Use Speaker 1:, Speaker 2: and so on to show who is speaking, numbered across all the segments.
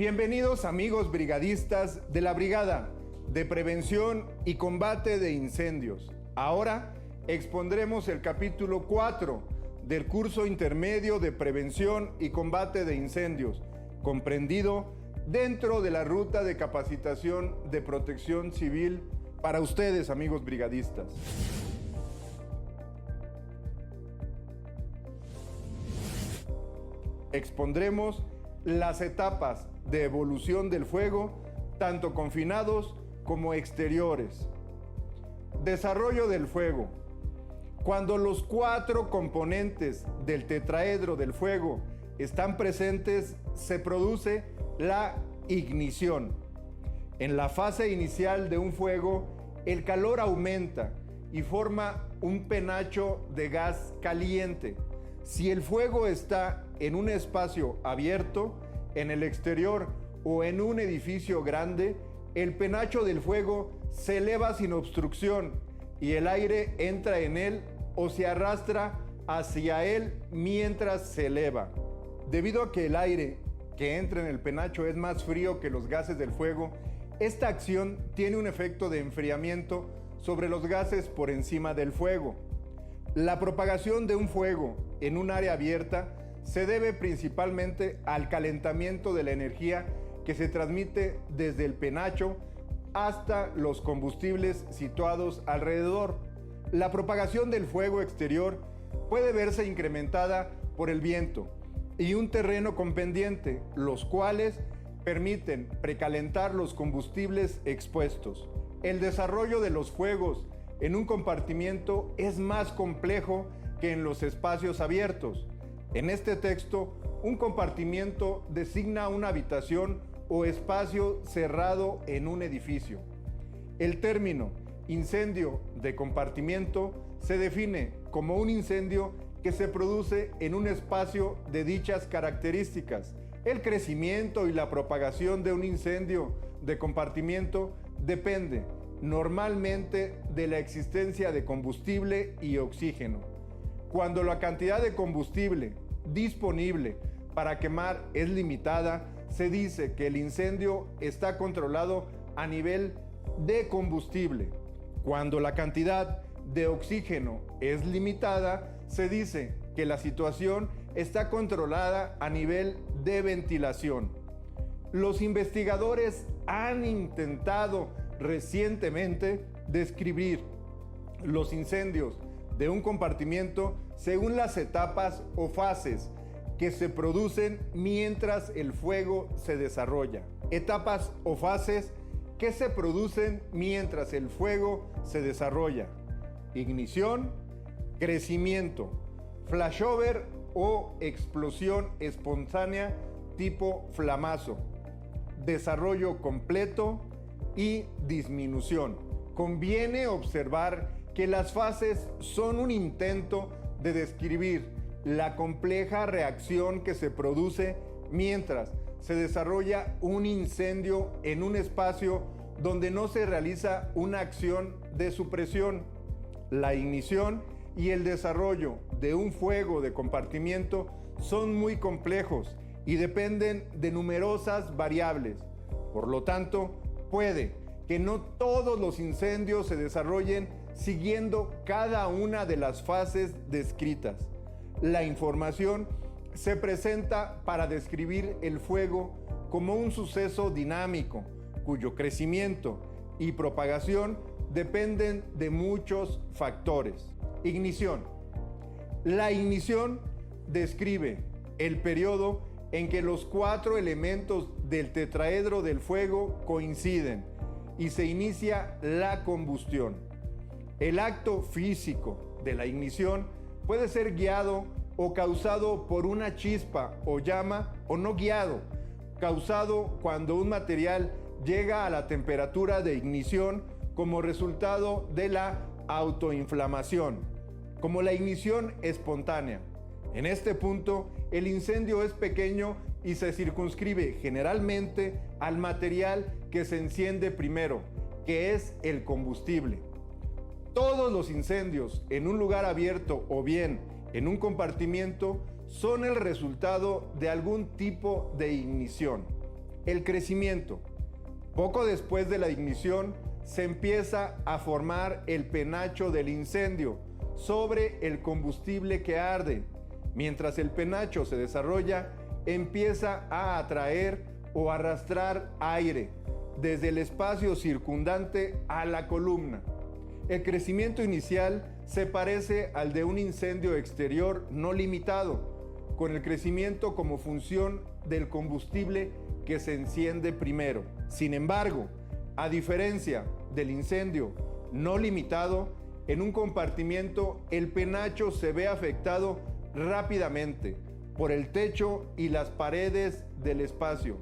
Speaker 1: Bienvenidos amigos brigadistas de la Brigada de Prevención y Combate de Incendios. Ahora expondremos el capítulo 4 del curso intermedio de Prevención y Combate de Incendios, comprendido dentro de la ruta de capacitación de protección civil para ustedes, amigos brigadistas. Expondremos las etapas de evolución del fuego, tanto confinados como exteriores. Desarrollo del fuego. Cuando los 4 componentes del tetraedro del fuego están presentes, se produce la ignición. En la fase inicial de un fuego, el calor aumenta y forma un penacho de gas caliente. Si el fuego está en un espacio abierto, en el exterior o en un edificio grande, el penacho del fuego se eleva sin obstrucción y el aire entra en él o se arrastra hacia él mientras se eleva. Debido a que el aire que entra en el penacho es más frío que los gases del fuego, esta acción tiene un efecto de enfriamiento sobre los gases por encima del fuego. La propagación de un fuego en un área abierta se debe principalmente al calentamiento de la energía que se transmite desde el penacho hasta los combustibles situados alrededor. La propagación del fuego exterior puede verse incrementada por el viento y un terreno con pendiente, los cuales permiten precalentar los combustibles expuestos. El desarrollo de los fuegos en un compartimiento es más complejo que en los espacios abiertos. En este texto, un compartimiento designa una habitación o espacio cerrado en un edificio. El término incendio de compartimiento se define como un incendio que se produce en un espacio de dichas características. El crecimiento y la propagación de un incendio de compartimiento depende normalmente de la existencia de combustible y oxígeno. Cuando la cantidad de combustible disponible para quemar es limitada, se dice que el incendio está controlado a nivel de combustible. Cuando la cantidad de oxígeno es limitada, se dice que la situación está controlada a nivel de ventilación. Los investigadores han intentado recientemente describir los incendios de un compartimiento según las etapas o fases que se producen mientras el fuego se desarrolla. Etapas o fases que se producen mientras el fuego se desarrolla. Ignición, crecimiento, flashover o explosión espontánea tipo flamazo, desarrollo completo y disminución. Conviene observar que las fases son un intento de describir la compleja reacción que se produce mientras se desarrolla un incendio en un espacio donde no se realiza una acción de supresión. La ignición y el desarrollo de un fuego de compartimiento son muy complejos y dependen de numerosas variables. Por lo tanto, puede que no todos los incendios se desarrollen siguiendo cada una de las fases descritas. La información se presenta para describir el fuego como un suceso dinámico, cuyo crecimiento y propagación dependen de muchos factores. Ignición. La ignición describe el periodo en que los 4 elementos del tetraedro del fuego coinciden y se inicia la combustión. El acto físico de la ignición puede ser guiado o causado por una chispa o llama, o no guiado, causado cuando un material llega a la temperatura de ignición como resultado de la autoinflamación, como la ignición espontánea. En este punto, el incendio es pequeño y se circunscribe generalmente al material que se enciende primero, que es el combustible. Todos los incendios en un lugar abierto o bien en un compartimiento son el resultado de algún tipo de ignición. El crecimiento. Poco después de la ignición se empieza a formar el penacho del incendio sobre el combustible que arde. Mientras el penacho se desarrolla, empieza a atraer o arrastrar aire desde el espacio circundante a la columna. El crecimiento inicial se parece al de un incendio exterior no limitado, con el crecimiento como función del combustible que se enciende primero. Sin embargo, a diferencia del incendio no limitado, en un compartimiento el penacho se ve afectado rápidamente por el techo y las paredes del espacio.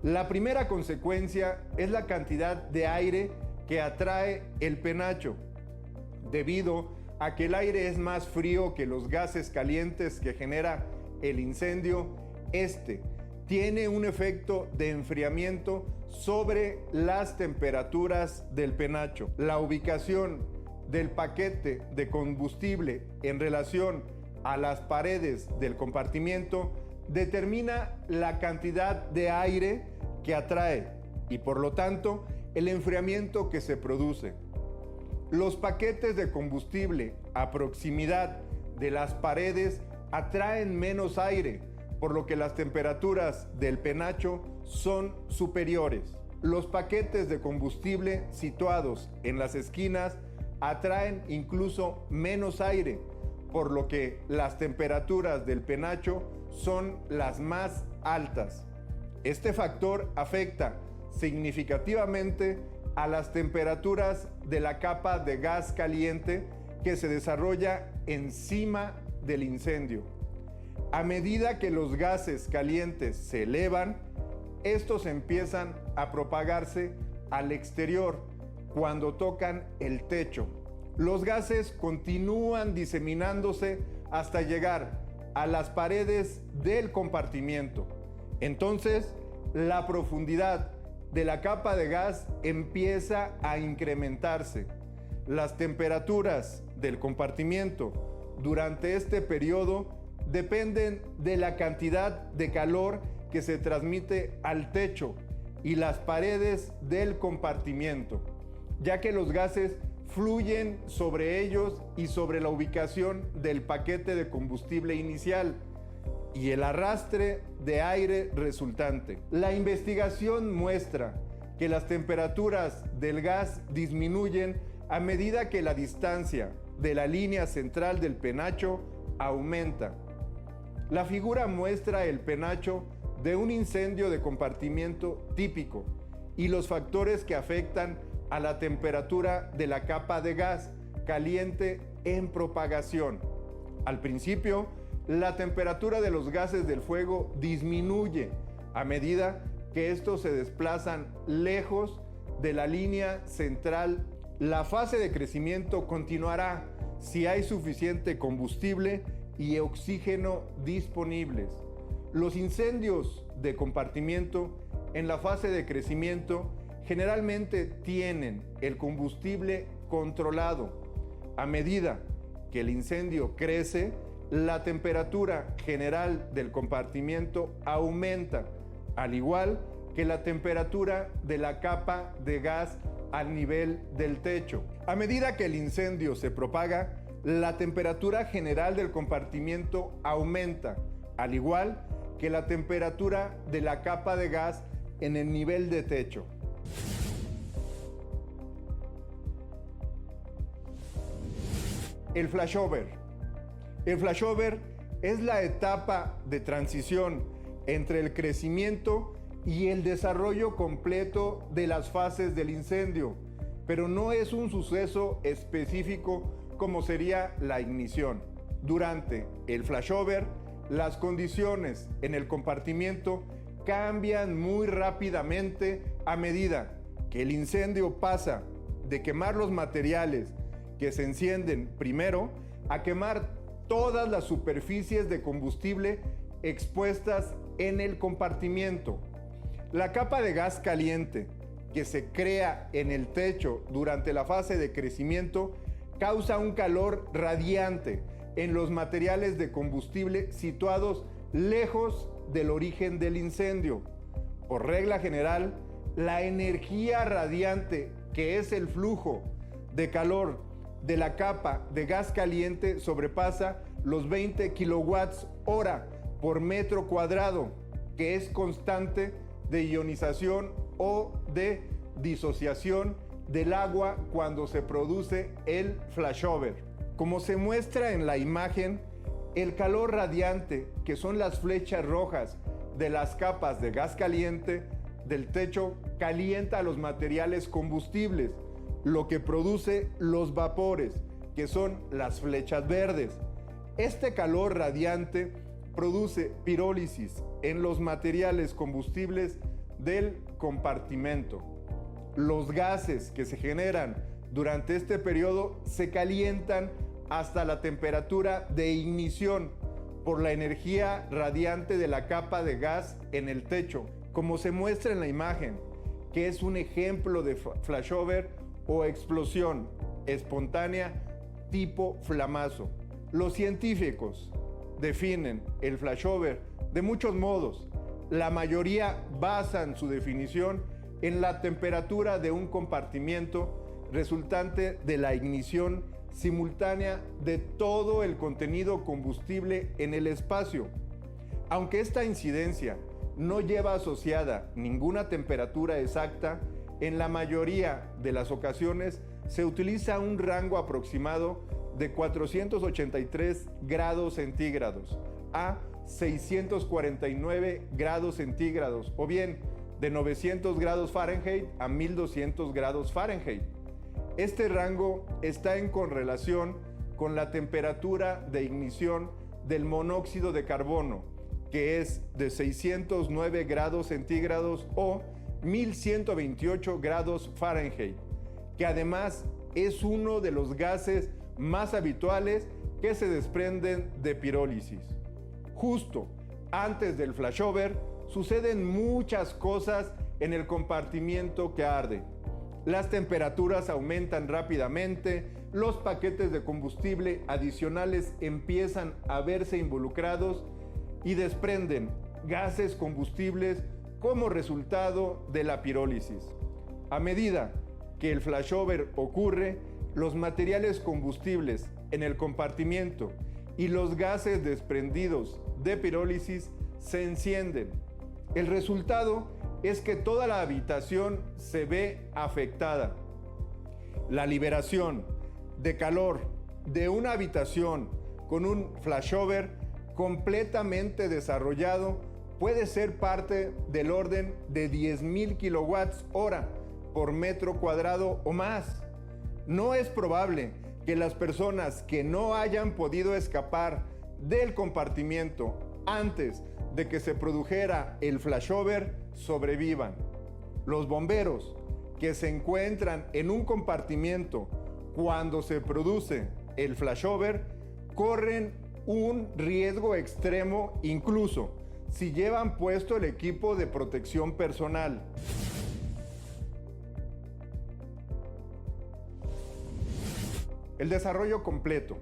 Speaker 1: La primera consecuencia es la cantidad de aire que atrae el penacho, debido a que el aire es más frío que los gases calientes que genera el incendio. Este tiene un efecto de enfriamiento sobre las temperaturas del penacho. La ubicación del paquete de combustible en relación a las paredes del compartimiento determina la cantidad de aire que atrae y por lo tanto el enfriamiento que se produce. Los paquetes de combustible a proximidad de las paredes atraen menos aire, por lo que las temperaturas del penacho son superiores. Los paquetes de combustible situados en las esquinas atraen incluso menos aire, por lo que las temperaturas del penacho son las más altas. Este factor afecta significativamente a las temperaturas de la capa de gas caliente que se desarrolla encima del incendio. A medida que los gases calientes se elevan, estos empiezan a propagarse al exterior cuando tocan el techo. Los gases continúan diseminándose hasta llegar a las paredes del compartimiento. Entonces, la profundidad de la capa de gas empieza a incrementarse. Las temperaturas del compartimiento durante este periodo dependen de la cantidad de calor que se transmite al techo y las paredes del compartimiento, ya que los gases fluyen sobre ellos y sobre la ubicación del paquete de combustible inicial y el arrastre de aire resultante. La investigación muestra que las temperaturas del gas disminuyen a medida que la distancia de la línea central del penacho aumenta. La figura muestra el penacho de un incendio de compartimiento típico y los factores que afectan a la temperatura de la capa de gas caliente en propagación. Al principio, la temperatura de los gases del fuego disminuye a medida que estos se desplazan lejos de la línea central. La fase de crecimiento continuará si hay suficiente combustible y oxígeno disponibles. Los incendios de compartimiento en la fase de crecimiento generalmente tienen el combustible controlado. A medida que el incendio crece, la temperatura general del compartimiento aumenta, al igual que la temperatura de la capa de gas al nivel del techo. A medida que el incendio se propaga, la temperatura general del compartimiento aumenta, al igual que la temperatura de la capa de gas en el nivel de techo. El flashover. El flashover es la etapa de transición entre el crecimiento y el desarrollo completo de las fases del incendio, pero no es un suceso específico como sería la ignición. Durante el flashover, las condiciones en el compartimiento cambian muy rápidamente a medida que el incendio pasa de quemar los materiales que se encienden primero a quemar todas las superficies de combustible expuestas en el compartimiento. La capa de gas caliente que se crea en el techo durante la fase de crecimiento causa un calor radiante en los materiales de combustible situados lejos del origen del incendio. Por regla general, la energía radiante, que es el flujo de calor de la capa de gas caliente, sobrepasa los 20 kilowatts hora por metro cuadrado, que es constante de ionización o de disociación del agua cuando se produce el flashover. Como se muestra en la imagen, el calor radiante, que son las flechas rojas de las capas de gas caliente del techo, calienta los materiales combustibles, lo que produce los vapores, que son las flechas verdes. Este calor radiante produce pirólisis en los materiales combustibles del compartimento. Los gases que se generan durante este periodo se calientan hasta la temperatura de ignición por la energía radiante de la capa de gas en el techo, como se muestra en la imagen, que es un ejemplo de flashover o explosión espontánea tipo flamazo. Los científicos definen el flashover de muchos modos. La mayoría basan su definición en la temperatura de un compartimiento resultante de la ignición simultánea de todo el contenido combustible en el espacio. Aunque esta incidencia no lleva asociada ninguna temperatura exacta, en la mayoría de las ocasiones se utiliza un rango aproximado de 483 grados centígrados a 649 grados centígrados, o bien de 900 grados Fahrenheit a 1200 grados Fahrenheit. Este rango está en correlación con la temperatura de ignición del monóxido de carbono, que es de 609 grados centígrados o 1128 grados Fahrenheit, que además es uno de los gases más habituales que se desprenden de pirólisis. Justo antes del flashover suceden muchas cosas en el compartimiento que arde. Las temperaturas aumentan rápidamente, los paquetes de combustible adicionales empiezan a verse involucrados y desprenden gases combustibles como resultado de la pirólisis. A medida que el flashover ocurre, los materiales combustibles en el compartimiento y los gases desprendidos de pirólisis se encienden. El resultado es que toda la habitación se ve afectada. La liberación de calor de una habitación con un flashover completamente desarrollado puede ser parte del orden de 10.000 kilowatts hora por metro cuadrado o más. No es probable que las personas que no hayan podido escapar del compartimiento antes de que se produjera el flashover sobrevivan. Los bomberos que se encuentran en un compartimiento cuando se produce el flashover corren un riesgo extremo incluso si llevan puesto el equipo de protección personal. El desarrollo completo.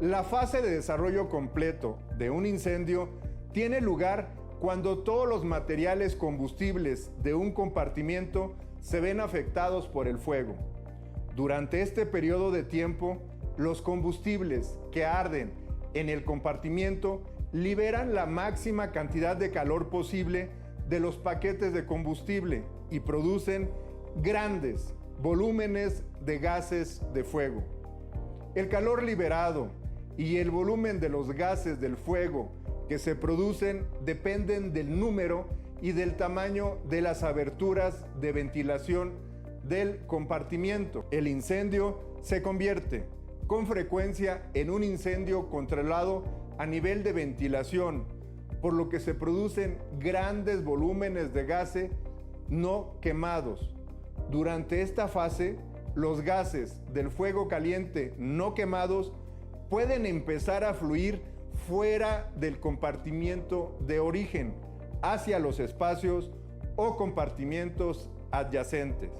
Speaker 1: La fase de desarrollo completo de un incendio tiene lugar cuando todos los materiales combustibles de un compartimiento se ven afectados por el fuego. Durante este periodo de tiempo, los combustibles que arden en el compartimiento liberan la máxima cantidad de calor posible de los paquetes de combustible y producen grandes volúmenes de gases de fuego. El calor liberado y el volumen de los gases del fuego que se producen dependen del número y del tamaño de las aberturas de ventilación del compartimiento. El incendio se convierte con frecuencia en un incendio controlado a nivel de ventilación, por lo que se producen grandes volúmenes de gases no quemados. Durante esta fase, los gases del fuego caliente no quemados pueden empezar a fluir fuera del compartimiento de origen, hacia los espacios o compartimientos adyacentes.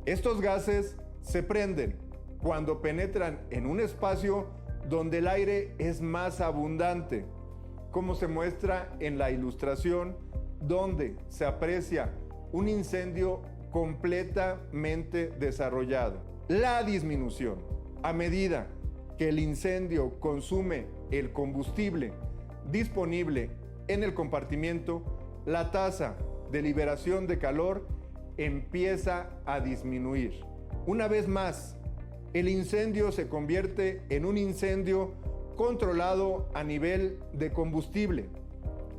Speaker 1: Estos gases se prenden cuando penetran en un espacio donde el aire es más abundante, como se muestra en la ilustración donde se aprecia un incendio completamente desarrollado. La disminución. A medida que el incendio consume el combustible disponible en el compartimiento, la tasa de liberación de calor empieza a disminuir. Una vez más, el incendio se convierte en un incendio controlado a nivel de combustible.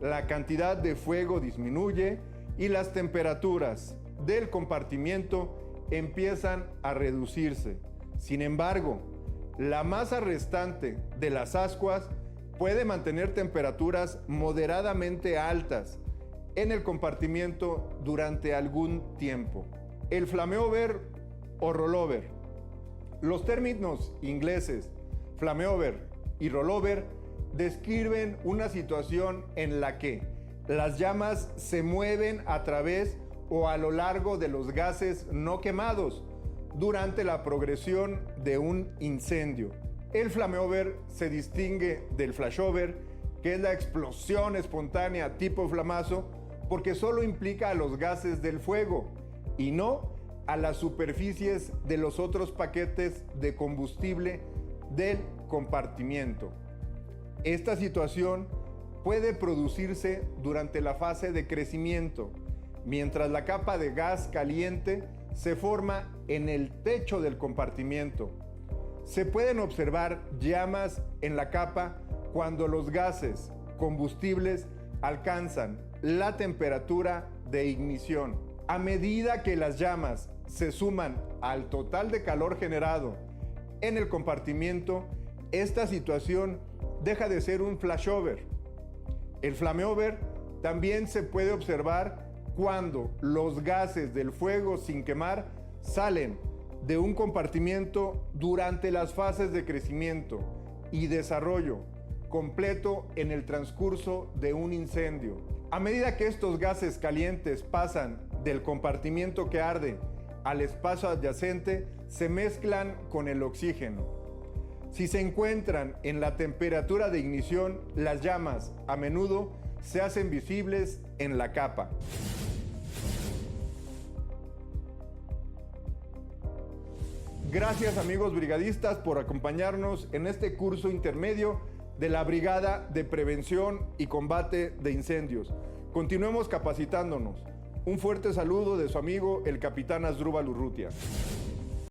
Speaker 1: La cantidad de fuego disminuye y las temperaturas del compartimiento empiezan a reducirse. Sin embargo, la masa restante de las ascuas puede mantener temperaturas moderadamente altas en el compartimiento durante algún tiempo. El flameover o rollover. Los términos ingleses flameover y rollover describen una situación en la que las llamas se mueven a través o a lo largo de los gases no quemados durante la progresión de un incendio. El flameover se distingue del flashover, que es la explosión espontánea tipo flamazo, porque solo implica a los gases del fuego y no a las superficies de los otros paquetes de combustible del compartimiento. Esta situación puede producirse durante la fase de crecimiento, mientras la capa de gas caliente se forma en el techo del compartimiento. Se pueden observar llamas en la capa cuando los gases combustibles alcanzan la temperatura de ignición. A medida que las llamas se suman al total de calor generado en el compartimiento, esta situación deja de ser un flashover. El flameover también se puede observar cuando los gases del fuego sin quemar salen de un compartimiento durante las fases de crecimiento y desarrollo completo en el transcurso de un incendio. A medida que estos gases calientes pasan del compartimiento que arde al espacio adyacente, se mezclan con el oxígeno. Si se encuentran en la temperatura de ignición, las llamas a menudo se hacen visibles en la capa. Gracias, amigos brigadistas, por acompañarnos en este curso intermedio de la Brigada de Prevención y Combate de Incendios. Continuemos capacitándonos. Un fuerte saludo de su amigo el capitán Asdrúbal Urrutia.